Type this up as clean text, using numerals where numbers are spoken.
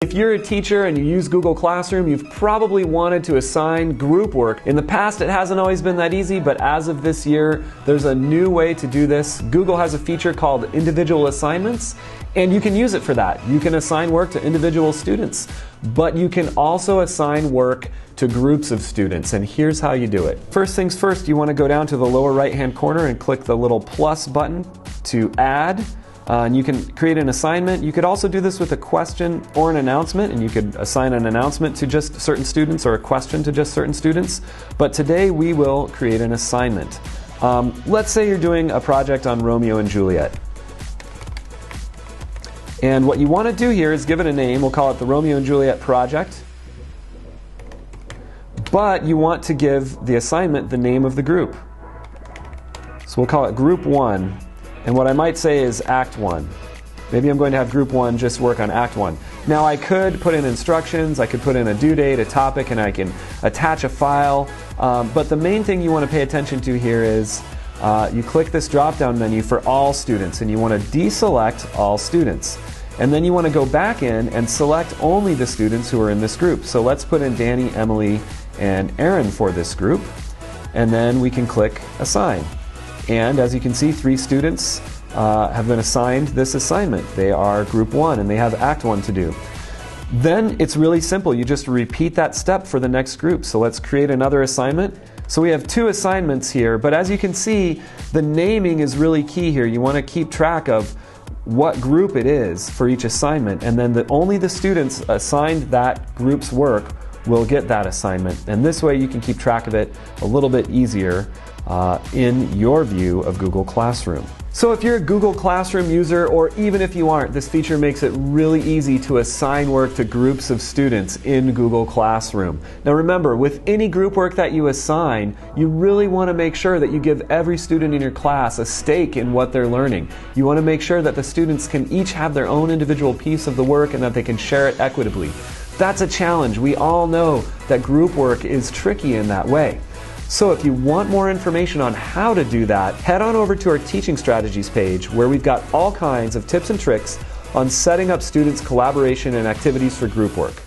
If you're a teacher and you use Google Classroom, you've probably wanted to assign group work. In the past, it hasn't always been that easy, but as of this year, there's a new way to do this. Google has a feature called individual assignments, and you can use it for that. You can assign work to individual students, but you can also assign work to groups of students, and here's how you do it. First things first, you want to go down to the lower right-hand corner and click the little plus button to add. And you can create an assignment. You could also do this with a question or an announcement, and you could assign an announcement to just certain students or a question to just certain students. But today we will create an assignment. Let's say you're doing a project on Romeo and Juliet. And what you want to do here is give it a name. We'll call it the Romeo and Juliet project. But you want to give the assignment the name of the group. So we'll call it Group 1. And what I might say is Act 1. Maybe I'm going to have Group 1 just work on Act 1. Now I could put in instructions, I could put in a due date, a topic, and I can attach a file. But the main thing you want to pay attention to here is you click this drop-down menu for all students, and you want to deselect all students. And then you want to go back in and select only the students who are in this group. So let's put in Danny, Emily, and Aaron for this group. And then we can click Assign. And as you can see, 3 students have been assigned this assignment. They are Group 1 and they have Act 1 to do. Then it's really simple. You just repeat that step for the next group. So let's create another assignment. So we have 2 assignments here, but as you can see, the naming is really key here. You want to keep track of what group it is for each assignment, and then only the students assigned that group's work will get that assignment. And this way you can keep track of it a little bit easier in your view of Google Classroom. So if you're a Google Classroom user, or even if you aren't, this feature makes it really easy to assign work to groups of students in Google Classroom. Now remember, with any group work that you assign, you really want to make sure that you give every student in your class a stake in what they're learning. You want to make sure that the students can each have their own individual piece of the work and that they can share it equitably. That's a challenge. We all know that group work is tricky in that way. So if you want more information on how to do that, head on over to our Teaching Strategies page, where we've got all kinds of tips and tricks on setting up students' collaboration and activities for group work.